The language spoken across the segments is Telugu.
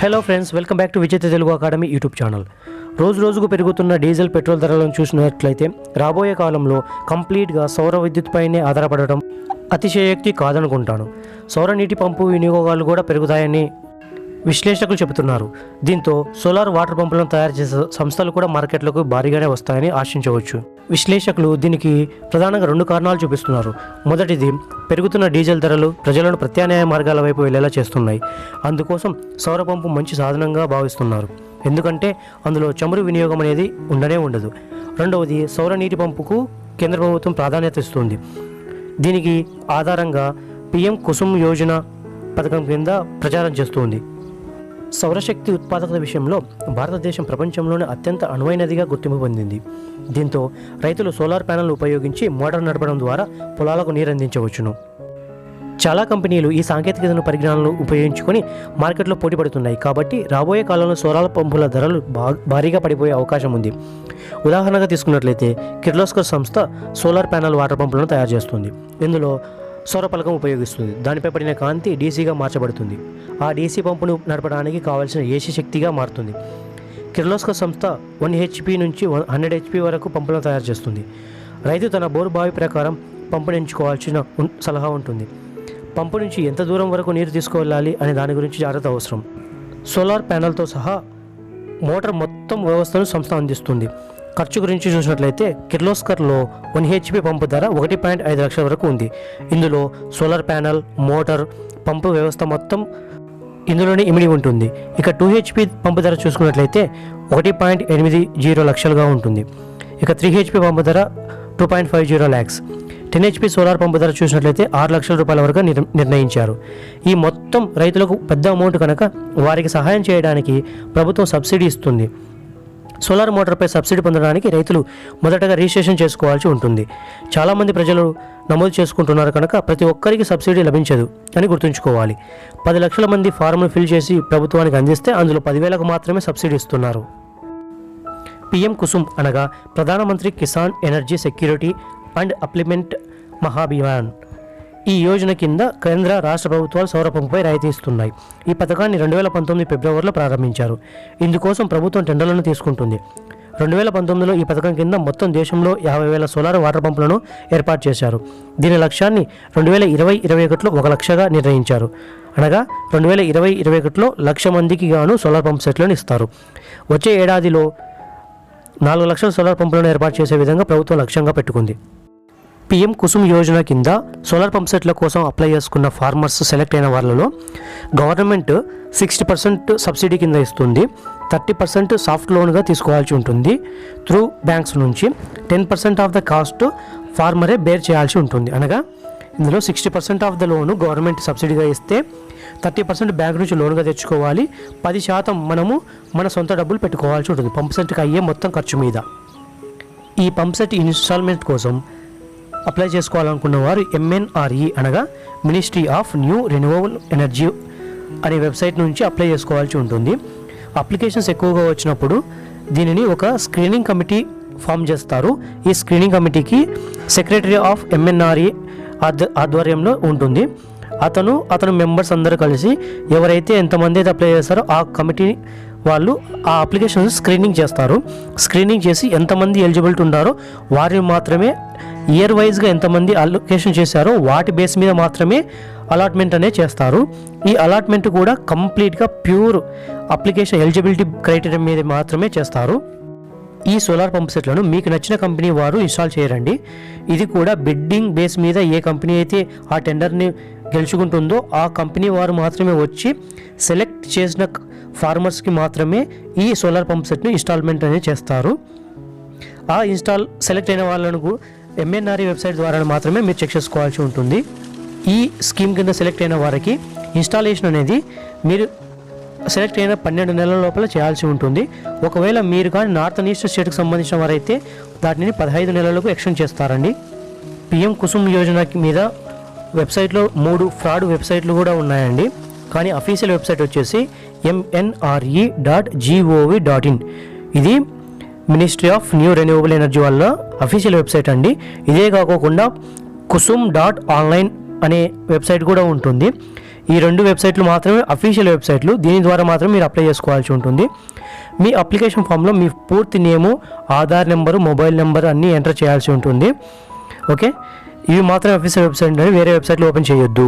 Hello friends, welcome back to విజేత తెలుగు అకాడమీ యూట్యూబ్ ఛానల్. రోజుకు పెరుగుతున్న డీజిల్ పెట్రోల్ ధరలను చూసినట్లయితే రాబోయే కాలంలో కంప్లీట్గా సౌర విద్యుత్ పైనే ఆధారపడడం అతిశయోక్తి కాదనుకుంటాను. సౌర నీటి పంపు వినియోగాలు కూడా పెరుగుతాయని విశ్లేషకులు చెబుతున్నారు. దీంతో సోలార్ వాటర్ పంపులను తయారు చేసే సంస్థలు కూడా మార్కెట్లకు భారీగానే వస్తాయని ఆశించవచ్చు. విశ్లేషకులు దీనికి ప్రధానంగా 2 కారణాలు చూపిస్తున్నారు. మొదటిది, పెరుగుతున్న డీజిల్ ధరలు ప్రజలను ప్రత్యామ్నాయ మార్గాల వైపు వెళ్లేలా చేస్తున్నాయి. అందుకోసం సౌర పంపు మంచి సాధనంగా భావిస్తున్నారు. ఎందుకంటే అందులో చమురు వినియోగం అనేది ఉండదు. రెండవది, సౌర నీటి పంపుకు కేంద్ర ప్రభుత్వం ప్రాధాన్యత ఇస్తుంది. దీనికి ఆధారంగా PM కుసుమ్ యోజన పథకం కింద ప్రచారం చేస్తుంది. సౌరశక్తి ఉత్పాదకత విషయంలో భారతదేశం ప్రపంచంలోనే అత్యంత అనువైనదిగా గుర్తింపు పొందింది. దీంతో రైతులు సోలార్ ప్యానెల్ ఉపయోగించి మోటార్ నడపడం ద్వారా పొలాలకు నీరు అందించవచ్చును. చాలా కంపెనీలు ఈ సాంకేతికతను పరిజ్ఞానాలను ఉపయోగించుకొని మార్కెట్లో పోటీ పడుతున్నాయి. కాబట్టి రాబోయే కాలంలో సోలార్ పంపుల ధరలు భారీగా పడిపోయే అవకాశం ఉంది. ఉదాహరణగా తీసుకున్నట్లయితే కిర్లోస్కర్ సంస్థ సోలార్ ప్యానెల్ వాటర్ పంపులను తయారు చేస్తుంది. ఇందులో సౌర పలకం ఉపయోగిస్తుంది. దానిపై పడిన కాంతి డీసీగా మార్చబడుతుంది. ఆ డీసీ పంపును నడపడానికి కావాల్సిన ఏసీ శక్తిగా మారుతుంది. కిర్లోస్కర్ సంస్థ 1 HP నుంచి 100 HP వరకు పంపులను తయారు చేస్తుంది. రైతు తన బోరు బావి ప్రకారం పంపును ఎంచుకోవాల్సిన సలహా ఉంటుంది. పంపు నుంచి ఎంత దూరం వరకు నీరు తీసుకువెళ్ళాలి అనే దాని గురించి జాగ్రత్త అవసరం. సోలార్ ప్యానెల్తో సహా మోటార్ మొత్తం వ్యవస్థను సంస్థ అందిస్తుంది. ఖర్చు గురించి చూసినట్లయితే కిర్లోస్కర్లో 1 HP పంపు ధర 1.5 లక్షల వరకు ఉంది. ఇందులో సోలార్ ప్యానెల్, మోటార్, పంపు వ్యవస్థ మొత్తం ఇందులోనే ఇమిడి ఉంటుంది. ఇక 2 HP పంపు ధర చూసుకున్నట్లయితే 1.80 లక్షలుగా ఉంటుంది. ఇక 3 HP పంపు ధర 2.50 lakhs. 10 HP సోలార్ పంపు ధర చూసినట్లయితే 6 లక్షల రూపాయల వరకు నిర్ణయించారు. ఈ మొత్తం రైతులకు పెద్ద అమౌంట్ కనుక వారికి సహాయం చేయడానికి ప్రభుత్వం సబ్సిడీ ఇస్తుంది. సోలార్ మోటార్పై సబ్సిడీ పొందడానికి రైతులు మొదటగా రిజిస్ట్రేషన్ చేసుకోవాల్సి ఉంటుంది. చాలామంది ప్రజలు నమోదు చేసుకుంటున్నారు కనుక ప్రతి ఒక్కరికి సబ్సిడీ లభించదు అని గుర్తుంచుకోవాలి. 10 లక్షల మంది ఫారంను ఫిల్ చేసి ప్రభుత్వానికి అందిస్తే అందులో 10,000కు మాత్రమే సబ్సిడీ ఇస్తున్నారు. PM కుసుమ్ అనగా ప్రధానమంత్రి Kisan energy security and అప్లిమెంట్ Mahabhiyan. ఈ యోజన కింద కేంద్ర రాష్ట్ర ప్రభుత్వాలు సౌర పంపుపై రాయితీ ఇస్తున్నాయి. ఈ పథకాన్ని 2019 ఫిబ్రవరిలో ప్రారంభించారు. ఇందుకోసం ప్రభుత్వం టెండర్లను తీసుకుంటుంది. 2019లో ఈ పథకం కింద మొత్తం దేశంలో 50,000 సోలార్ వాటర్ పంపులను ఏర్పాటు చేశారు. దీని లక్ష్యాన్ని 2020-21లో 1 లక్షగా నిర్ణయించారు. అనగా 2020-21లో 1,00,000 మందికి గాను సోలార్ పంప్ సెట్లను ఇస్తారు. వచ్చే ఏడాదిలో 4 లక్షల సోలార్ పంపులను ఏర్పాటు చేసే విధంగా ప్రభుత్వం లక్ష్యంగా పెట్టుకుంది. PM కుసుమ్ యోజన కింద సోలార్ పంప్ సెట్ల కోసం అప్లై చేసుకున్న ఫార్మర్స్ సెలెక్ట్ అయిన వాళ్ళలో గవర్నమెంట్ 60% సబ్సిడీ కింద ఇస్తుంది. 30% సాఫ్ట్ లోన్గా తీసుకోవాల్సి ఉంటుంది. త్రూ బ్యాంక్స్ నుంచి 10% ఆఫ్ ద కాస్ట్ ఫార్మరే బేర్ చేయాల్సి ఉంటుంది. అనగా ఇందులో 60% ఆఫ్ ద లోను గవర్నమెంట్ సబ్సిడీగా ఇస్తే 30% బ్యాంక్ నుంచి లోన్గా తెచ్చుకోవాలి. 10% మనము మన సొంత డబ్బులు పెట్టుకోవాల్సి ఉంటుంది పంప్ సెట్కి అయ్యే మొత్తం ఖర్చు మీద. ఈ పంప్ సెట్ ఇన్స్టాల్మెంట్ కోసం అప్లై చేసుకోవాలనుకున్న వారు MNRE అనగా ministry of new renewable energy అనే వెబ్సైట్ నుంచి అప్లై చేసుకోవాల్సి ఉంటుంది. అప్లికేషన్స్ ఎక్కువగా వచ్చినప్పుడు దీనిని ఒక స్క్రీనింగ్ కమిటీ ఫామ్ చేస్తారు. ఈ స్క్రీనింగ్ కమిటీకి సెక్రటరీ ఆఫ్ MNRE ఆధ్వర్యంలో ఉంటుంది. అతను మెంబర్స్ అందరూ కలిసి ఎవరైతే ఎంతమంది అయితే అప్లై చేస్తారో ఆ కమిటీ వాళ్ళు ఆ అప్లికేషన్ స్క్రీనింగ్ చేస్తారు. స్క్రీనింగ్ చేసి ఎంతమంది ఎలిజిబిలిటీ ఉన్నారో వారిని మాత్రమే ఇయర్ వైజ్గా ఎంతమంది అలొకేషన్ చేశారో వాటి బేస్ మీద మాత్రమే అలాట్మెంట్ అనేది చేస్తారు. ఈ అలాట్మెంట్ కూడా కంప్లీట్గా ప్యూర్ అప్లికేషన్ ఎలిజిబిలిటీ క్రైటీరియా మీద మాత్రమే చేస్తారు. ఈ సోలార్ పంప్ సెట్లను మీకు నచ్చిన కంపెనీ వారు ఇన్స్టాల్ చేయరండి. ఇది కూడా బిడ్డింగ్ బేస్ మీద ఏ కంపెనీ అయితే ఆ టెండర్ని గెలుచుకుంటుందో ఆ కంపెనీ వారు మాత్రమే వచ్చి సెలెక్ట్ చేసిన ఫార్మర్స్కి మాత్రమే ఈ సోలార్ పంప్ సెట్ను ఇన్స్టాల్మెంట్ అనేది చేస్తారు. ఆ సెలెక్ట్ అయిన వాళ్ళను MNRE వెబ్సైట్ ద్వారా మాత్రమే మీరు చెక్ చేసుకోవాల్సి ఉంటుంది. ఈ స్కీమ్ కింద సెలెక్ట్ అయిన వారికి ఇన్స్టాలేషన్ అనేది మీరు సెలెక్ట్ అయిన 12 నెలల లోపల చేయాల్సి ఉంటుంది. ఒకవేళ మీరు కానీ నార్త్ ఈస్ట్ స్టేట్కి సంబంధించిన వారైతే దాటిని 15 నెలలకు ఎక్స్టెండ్ చేస్తారండి. PM కుసుమ్ యోజన మీద వెబ్సైట్లో 3 ఫ్రాడ్ వెబ్సైట్లు కూడా ఉన్నాయండి. కానీ అఫీషియల్ వెబ్సైట్ వచ్చేసి mnre.gov.in. ఇది ministry of new renewable energy వల్ల అఫీషియల్ వెబ్సైట్ అండి. ఇదే కాకుండా కుసుమ్.online అనే వెబ్సైట్ కూడా ఉంటుంది. ఈ 2 వెబ్సైట్లు మాత్రమే అఫీషియల్ వెబ్సైట్లు. దీని ద్వారా మాత్రం మీరు అప్లై చేసుకోవాల్సి ఉంటుంది. మీ అప్లికేషన్ ఫామ్లో మీ పూర్తి నేము, ఆధార్ నెంబరు, మొబైల్ నెంబర్ అన్నీ ఎంటర్ చేయాల్సి ఉంటుంది. ఓకే, ఇవి మాత్రం అఫీషియల్ వెబ్సైట్ అని వేరే వెబ్సైట్లు ఓపెన్ చేయొద్దు.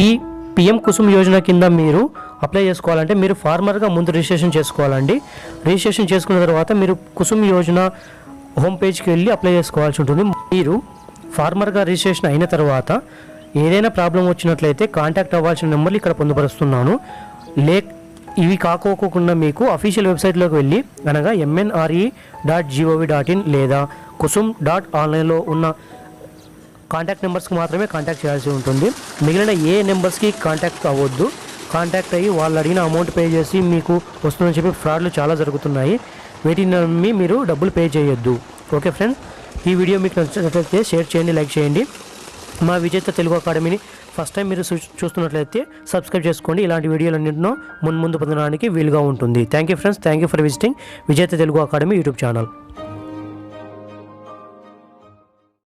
ఈ PM కుసుమ్ యోజన కింద మీరు అప్లై చేసుకోవాలంటే మీరు ఫార్మర్గా ముందు రిజిస్ట్రేషన్ చేసుకోవాలండి. రిజిస్ట్రేషన్ చేసుకున్న తర్వాత మీరు కుసుమ్ యోజన హోమ్ పేజ్కి వెళ్ళి అప్లై చేసుకోవాల్సి ఉంటుంది. మీరు ఫార్మర్గా రిజిస్ట్రేషన్ అయిన తర్వాత ఏదైనా ప్రాబ్లం వచ్చినట్లయితే కాంటాక్ట్ అవ్వాల్సిన నెంబర్లు ఇక్కడ పొందుపరుస్తున్నాను. ఇవి కాకోకుండా మీకు అఫీషియల్ వెబ్సైట్లోకి వెళ్ళి అనగా mnre.gov.in లేదా kusum.online ఉన్న కాంటాక్ట్ నెంబర్స్కి మాత్రమే కాంటాక్ట్ చేయాల్సి ఉంటుంది. మిగిలిన ఏ నెంబర్స్కి కాంటాక్ట్ అవ్వద్దు. కాంటాక్ట్ అయ్యి వాళ్ళు అడిగిన అమౌంట్ పే చేసి మీకు వస్తుందని చెప్పి ఫ్రాడ్లు చాలా జరుగుతున్నాయి. వీటిని నమ్మి మీరు డబ్బులు పే చేయొద్దు. ఓకే ఫ్రెండ్స్, ఈ వీడియో మీకు నచ్చినట్లయితే షేర్ చేయండి, లైక్ చేయండి. మా విజేత తెలుగు అకాడమీని ఫస్ట్ టైం మీరు చూస్తున్నట్లయితే సబ్స్క్రైబ్ చేసుకోండి. ఇలాంటి వీడియోలన్నింటినో ముందు పొందడానికి వీలుగా ఉంటుంది. Thank you friends, thank you for visiting విజేత తెలుగు అకాడమీ యూట్యూబ్ ఛానల్.